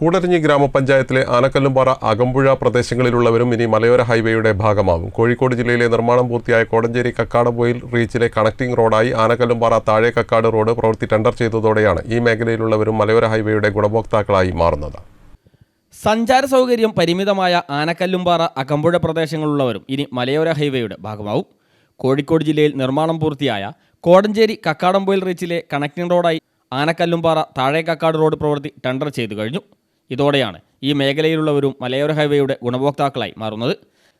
കൂടരഞ്ഞി ഗ്രാമപഞ്ചായത്തിലെ ആനക്കല്ലുംപാറ അകമ്പുഴ പ്രദേശങ്ങളിലുള്ളവരും ഇനി മലയോര ഹൈവേയുടെ ഭാഗമാകും. കോഴിക്കോട് ജില്ലയിലെ നിർമ്മാണം പൂർത്തിയായ കോടഞ്ചേരി കക്കാടംപൊയിൽ റീച്ചിലെ കണക്റ്റിംഗ് റോഡായി ആനക്കല്ലുംപാറ താഴെ കക്കാട് റോഡ് പ്രവൃത്തി ടെൻഡർ ചെയ്തതോടെയാണ് ഈ മേഖലയിലുള്ളവരും മലയോര ഹൈവേയുടെ ഗുണഭോക്താക്കളായി മാറുന്നത്. സഞ്ചാര സൗകര്യം പരിമിതമായ ആനക്കല്ലുംപാറ അകമ്പുഴ പ്രദേശങ്ങളിലുള്ളവരും ഇനി മലയോര ഹൈവേയുടെ ഭാഗമാവും. കോഴിക്കോട് ജില്ലയിൽ നിർമ്മാണം പൂർത്തിയായ കോടഞ്ചേരി കക്കാടംപൊയിൽ റീച്ചിലെ കണക്റ്റിംഗ് റോഡായി ആനക്കല്ലുംപാറ താഴെ കക്കാട് റോഡ് പ്രവൃത്തി ടെൻഡർ ചെയ്തു കഴിഞ്ഞു. ഇതോടെയാണ് ഈ മേഖലയിലുള്ളവരും മലയോര ഹൈവേയുടെ ഗുണഭോക്താക്കളായി മാറുന്നത്.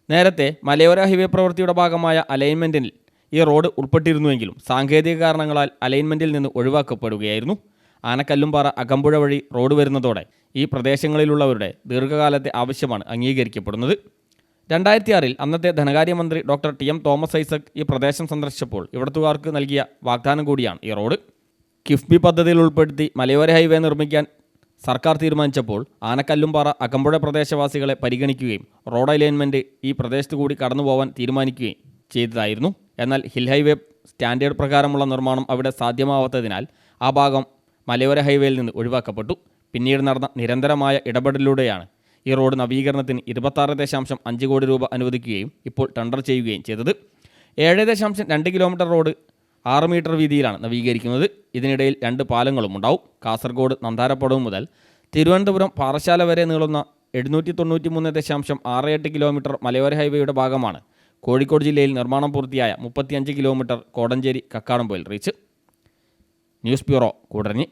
നേരത്തെ മലയോര ഹൈവേ പ്രവൃത്തിയുടെ ഭാഗമായ അലൈൻമെൻറ്റിൽ ഈ റോഡ് ഉൾപ്പെട്ടിരുന്നുവെങ്കിലും സാങ്കേതിക കാരണങ്ങളാൽ അലൈൻമെൻറ്റിൽ നിന്ന് ഒഴിവാക്കപ്പെടുകയായിരുന്നു. ആനക്കല്ലുംപാറ അകമ്പുഴ വഴി റോഡ് വരുന്നതോടെ ഈ പ്രദേശങ്ങളിലുള്ളവരുടെ ദീർഘകാലത്തെ ആവശ്യമാണ് അംഗീകരിക്കപ്പെടുന്നത്. 2006 അന്നത്തെ ധനകാര്യമന്ത്രി ഡോക്ടർ ടി.എം. തോമസ് ഐസക് ഈ പ്രദേശം സന്ദർശിച്ചപ്പോൾ ഇവിടത്തുകാർക്ക് നൽകിയ വാഗ്ദാനം കൂടിയാണ് ഈ റോഡ്. കിഫ്ബി പദ്ധതിയിൽ ഉൾപ്പെടുത്തി മലയോര ഹൈവേ നിർമ്മിക്കാൻ സർക്കാർ തീരുമാനിച്ചപ്പോൾ ആനക്കല്ലുംപാറ അകമ്പുഴ പ്രദേശവാസികളെ പരിഗണിക്കുകയും റോഡ് അലൈൻമെൻറ്റ് ഈ പ്രദേശത്തു കൂടി കടന്നുപോകാൻ തീരുമാനിക്കുകയും ചെയ്തതായിരുന്നു. എന്നാൽ ഹിൽ ഹൈവേ സ്റ്റാൻഡേർഡ് പ്രകാരമുള്ള നിർമ്മാണം അവിടെ സാധ്യമാവാത്തതിനാൽ ആ ഭാഗം മലയോര ഹൈവേയിൽ നിന്ന് ഒഴിവാക്കപ്പെട്ടു. പിന്നീട് നടന്ന നിരന്തരമായ ഇടപെടലിലൂടെയാണ് ഈ റോഡ് നവീകരണത്തിന് 26.5 കോടി രൂപ അനുവദിക്കുകയും ഇപ്പോൾ ടെൻഡർ ചെയ്യുകയും ചെയ്തത്. 7.2 കിലോമീറ്റർ റോഡ് 6 മീറ്റർ വീതിയിലാണ് നവീകരിക്കുന്നത്. ഇതിനിടയിൽ 2 പാലങ്ങളും ഉണ്ടാവും. കാസർഗോഡ് നന്താരപ്പടവ് മുതൽ തിരുവനന്തപുരം പാറശാല വരെ നീളുന്ന 793.68 കിലോമീറ്റർ മലയോര ഹൈവേയുടെ ഭാഗമാണ് കോഴിക്കോട് ജില്ലയിൽ നിർമ്മാണം പൂർത്തിയായ 35 kilometre Kodanchery Kakkadampoyil reach. News bureau, Koodaranji.